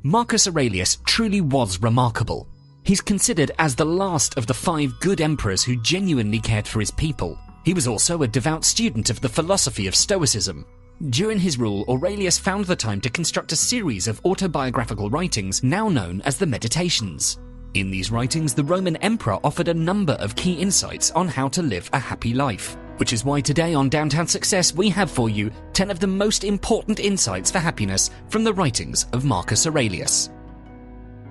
Marcus Aurelius truly was remarkable. He's considered as the last of the 5 good emperors who genuinely cared for his people. He was also a devout student of the philosophy of Stoicism. During his rule, Aurelius found the time to construct a series of autobiographical writings now known as the Meditations. In these writings, the Roman emperor offered a number of key insights on how to live a happy life, which is why today on Downtown Success we have for you 10 of the most important insights for happiness from the writings of Marcus Aurelius.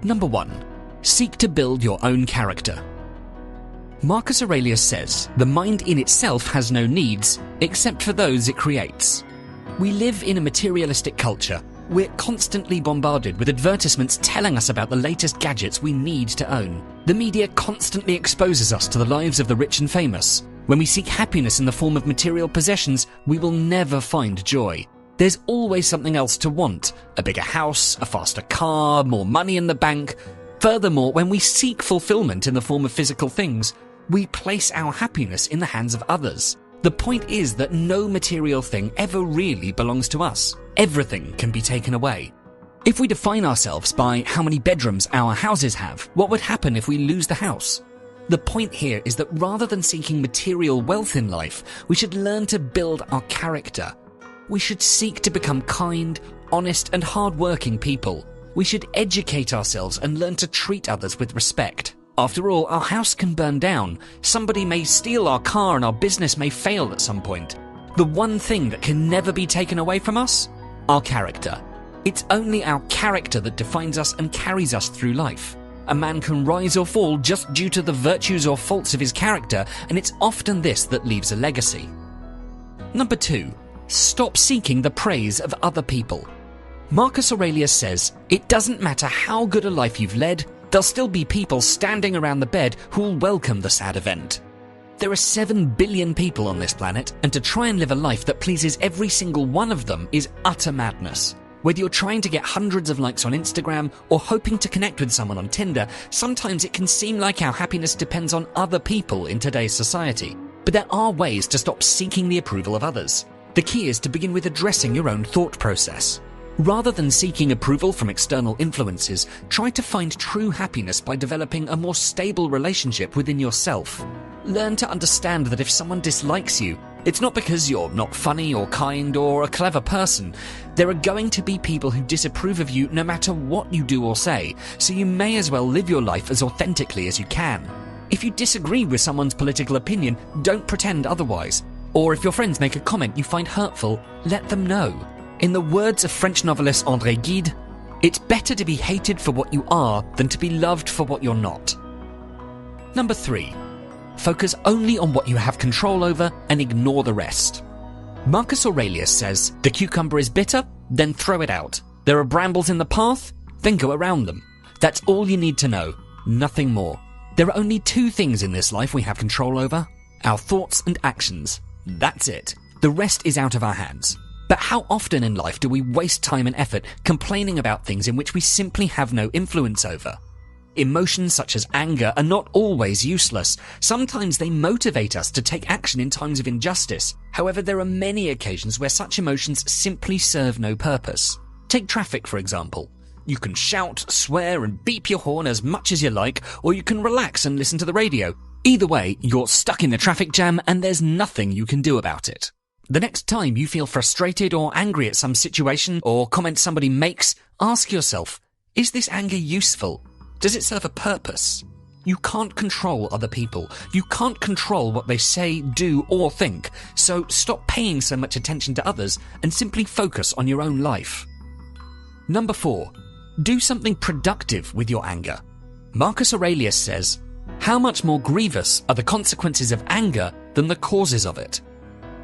Number 1. Seek to build your own character. Marcus Aurelius says, "The mind in itself has no needs, except for those it creates." We live in a materialistic culture. We're constantly bombarded with advertisements telling us about the latest gadgets we need to own. The media constantly exposes us to the lives of the rich and famous. When we seek happiness in the form of material possessions, we will never find joy. There's always something else to want: a bigger house, a faster car, more money in the bank. Furthermore, when we seek fulfillment in the form of physical things, we place our happiness in the hands of others. The point is that no material thing ever really belongs to us. Everything can be taken away. If we define ourselves by how many bedrooms our houses have, what would happen if we lose the house? The point here is that rather than seeking material wealth in life, we should learn to build our character. We should seek to become kind, honest, and hard-working people. We should educate ourselves and learn to treat others with respect. After all, our house can burn down, somebody may steal our car, and our business may fail at some point. The one thing that can never be taken away from us? Our character. It's only our character that defines us and carries us through life. A man can rise or fall just due to the virtues or faults of his character, and it's often this that leaves a legacy. Number 2. Stop seeking the praise of other people. Marcus Aurelius says, "It doesn't matter how good a life you've led, there'll still be people standing around the bed who'll welcome the sad event." There are 7 billion people on this planet, and to try and live a life that pleases every single one of them is utter madness. Whether you're trying to get hundreds of likes on Instagram or hoping to connect with someone on Tinder, sometimes it can seem like our happiness depends on other people in today's society. But there are ways to stop seeking the approval of others. The key is to begin with addressing your own thought process. Rather than seeking approval from external influences, try to find true happiness by developing a more stable relationship within yourself. Learn to understand that if someone dislikes you, it's not because you're not funny or kind or a clever person. There are going to be people who disapprove of you no matter what you do or say, so you may as well live your life as authentically as you can. If you disagree with someone's political opinion, don't pretend otherwise. Or if your friends make a comment you find hurtful, let them know. In the words of French novelist André Gide, "It's better to be hated for what you are than to be loved for what you're not." Number 3. Focus only on what you have control over and ignore the rest. Marcus Aurelius says, "The cucumber is bitter, then throw it out. There are brambles in the path, then go around them." That's all you need to know, nothing more. There are only 2 things in this life we have control over: our thoughts and actions. That's it. The rest is out of our hands. But how often in life do we waste time and effort complaining about things in which we simply have no influence over? Emotions such as anger are not always useless. Sometimes they motivate us to take action in times of injustice. However, there are many occasions where such emotions simply serve no purpose. Take traffic, for example. You can shout, swear, and beep your horn as much as you like, or you can relax and listen to the radio. Either way, you're stuck in the traffic jam and there's nothing you can do about it. The next time you feel frustrated or angry at some situation or comment somebody makes, ask yourself, is this anger useful? Does it serve a purpose? You can't control other people. You can't control what they say, do, or think. So stop paying so much attention to others and simply focus on your own life. Number 4. Do something productive with your anger. Marcus Aurelius says, "How much more grievous are the consequences of anger than the causes of it?"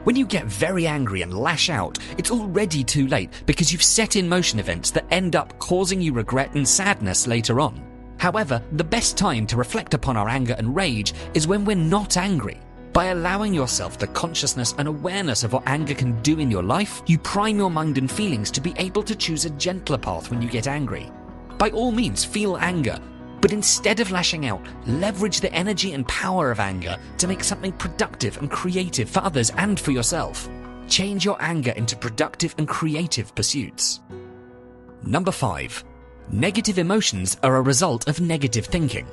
When you get very angry and lash out, it's already too late because you've set in motion events that end up causing you regret and sadness later on. However, the best time to reflect upon our anger and rage is when we're not angry. By allowing yourself the consciousness and awareness of what anger can do in your life, you prime your mind and feelings to be able to choose a gentler path when you get angry. By all means, feel anger, but instead of lashing out, leverage the energy and power of anger to make something productive and creative for others and for yourself. Change your anger into productive and creative pursuits. Number 5. Negative emotions are a result of negative thinking.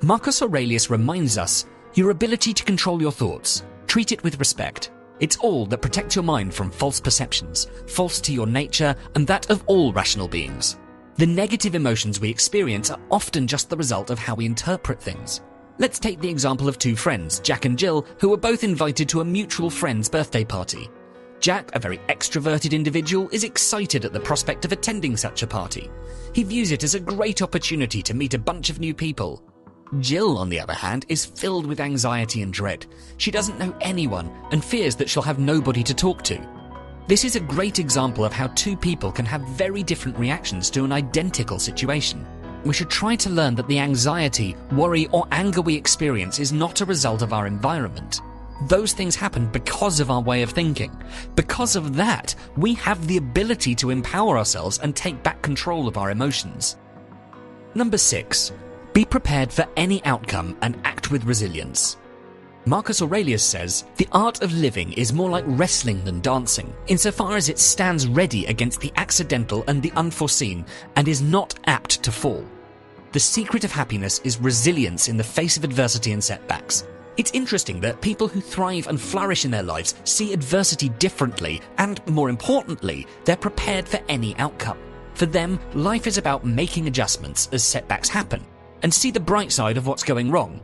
Marcus Aurelius reminds us, your ability to control your thoughts, treat it with respect. It's all that protects your mind from false perceptions, false to your nature and that of all rational beings. The negative emotions we experience are often just the result of how we interpret things. Let's take the example of two friends, Jack and Jill, who were both invited to a mutual friend's birthday party. Jack, a very extroverted individual, is excited at the prospect of attending such a party. He views it as a great opportunity to meet a bunch of new people. Jill, on the other hand, is filled with anxiety and dread. She doesn't know anyone and fears that she'll have nobody to talk to. This is a great example of how two people can have very different reactions to an identical situation. We should try to learn that the anxiety, worry, or anger we experience is not a result of our environment. Those things happen because of our way of thinking. Because of that, we have the ability to empower ourselves and take back control of our emotions. Number 6. Be prepared for any outcome and act with resilience. Marcus Aurelius says, the art of living is more like wrestling than dancing, insofar as it stands ready against the accidental and the unforeseen, and is not apt to fall. The secret of happiness is resilience in the face of adversity and setbacks. It's interesting that people who thrive and flourish in their lives see adversity differently, and more importantly, they're prepared for any outcome. For them, life is about making adjustments as setbacks happen, and see the bright side of what's going wrong.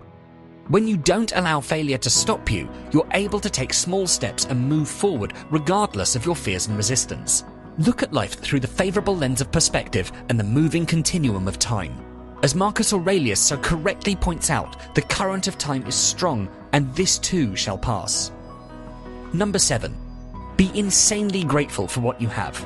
When you don't allow failure to stop you, you're able to take small steps and move forward regardless of your fears and resistance. Look at life through the favourable lens of perspective and the moving continuum of time. As Marcus Aurelius so correctly points out, the current of time is strong, and this too shall pass. Number 7. Be insanely grateful for what you have.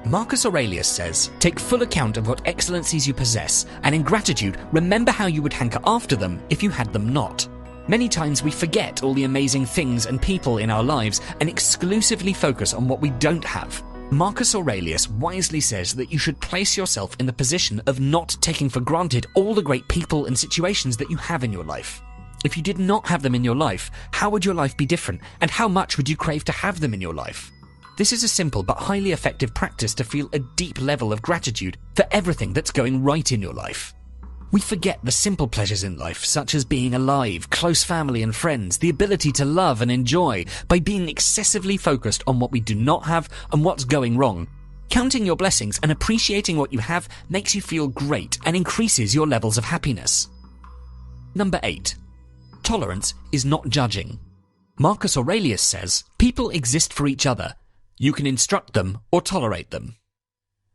Marcus Aurelius says, take full account of what excellencies you possess, and in gratitude, remember how you would hanker after them if you had them not. Many times we forget all the amazing things and people in our lives and exclusively focus on what we don't have. Marcus Aurelius wisely says that you should place yourself in the position of not taking for granted all the great people and situations that you have in your life. If you did not have them in your life, how would your life be different, and how much would you crave to have them in your life? This is a simple but highly effective practice to feel a deep level of gratitude for everything that's going right in your life. We forget the simple pleasures in life, such as being alive, close family and friends, the ability to love and enjoy, by being excessively focused on what we do not have and what's going wrong. Counting your blessings and appreciating what you have makes you feel great and increases your levels of happiness. Number 8. Tolerance is not judging. Marcus Aurelius says, people exist for each other. You can instruct them or tolerate them.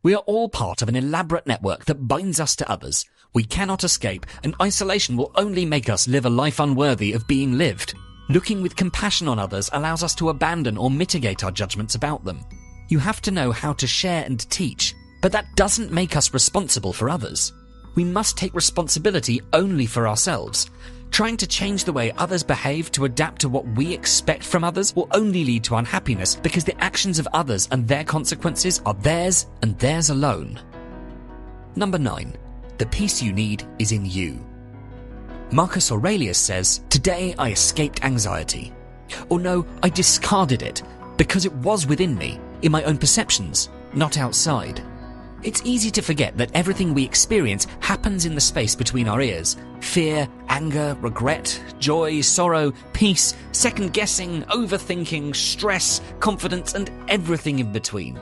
We are all part of an elaborate network that binds us to others. We cannot escape, and isolation will only make us live a life unworthy of being lived. Looking with compassion on others allows us to abandon or mitigate our judgments about them. You have to know how to share and teach, but that doesn't make us responsible for others. We must take responsibility only for ourselves. Trying to change the way others behave to adapt to what we expect from others will only lead to unhappiness, because the actions of others and their consequences are theirs and theirs alone. Number 9. The peace you need is in you. Marcus Aurelius says, today I escaped anxiety. Or no, I discarded it, because it was within me, in my own perceptions, not outside. It's easy to forget that everything we experience happens in the space between our ears. Fear, anger, regret, joy, sorrow, peace, second-guessing, overthinking, stress, confidence, and everything in between.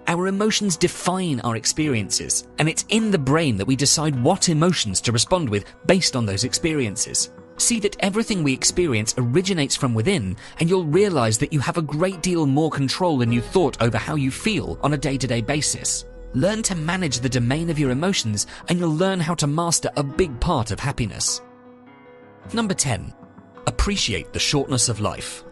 Our emotions define our experiences, and it's in the brain that we decide what emotions to respond with based on those experiences. See that everything we experience originates from within, and you'll realize that you have a great deal more control than you thought over how you feel on a day-to-day basis. Learn to manage the domain of your emotions, and you'll learn how to master a big part of happiness. Number 10. Appreciate the shortness of life.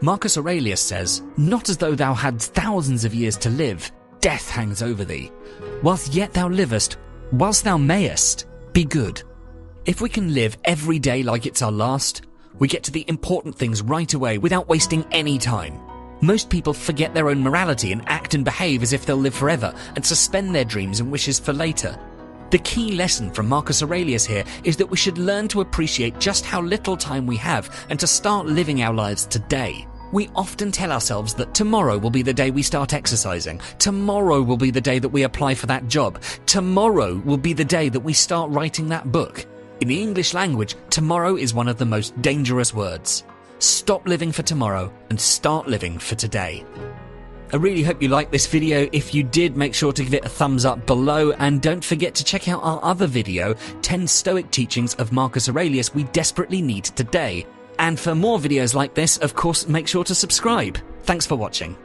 Marcus Aurelius says, not as though thou hadst thousands of years to live, death hangs over thee. Whilst yet thou livest, whilst thou mayest, be good. If we can live every day like it's our last, we get to the important things right away without wasting any time. Most people forget their own morality and act and behave as if they'll live forever, and suspend their dreams and wishes for later. The key lesson from Marcus Aurelius here is that we should learn to appreciate just how little time we have, and to start living our lives today. We often tell ourselves that tomorrow will be the day we start exercising, tomorrow will be the day that we apply for that job, tomorrow will be the day that we start writing that book. In the English language, tomorrow is one of the most dangerous words. Stop living for tomorrow and start living for today. I really hope you liked this video. If you did, make sure to give it a thumbs up below, and don't forget to check out our other video, 10 Stoic Teachings of Marcus Aurelius We Desperately Need Today. And for more videos like this, of course, make sure to subscribe. Thanks for watching.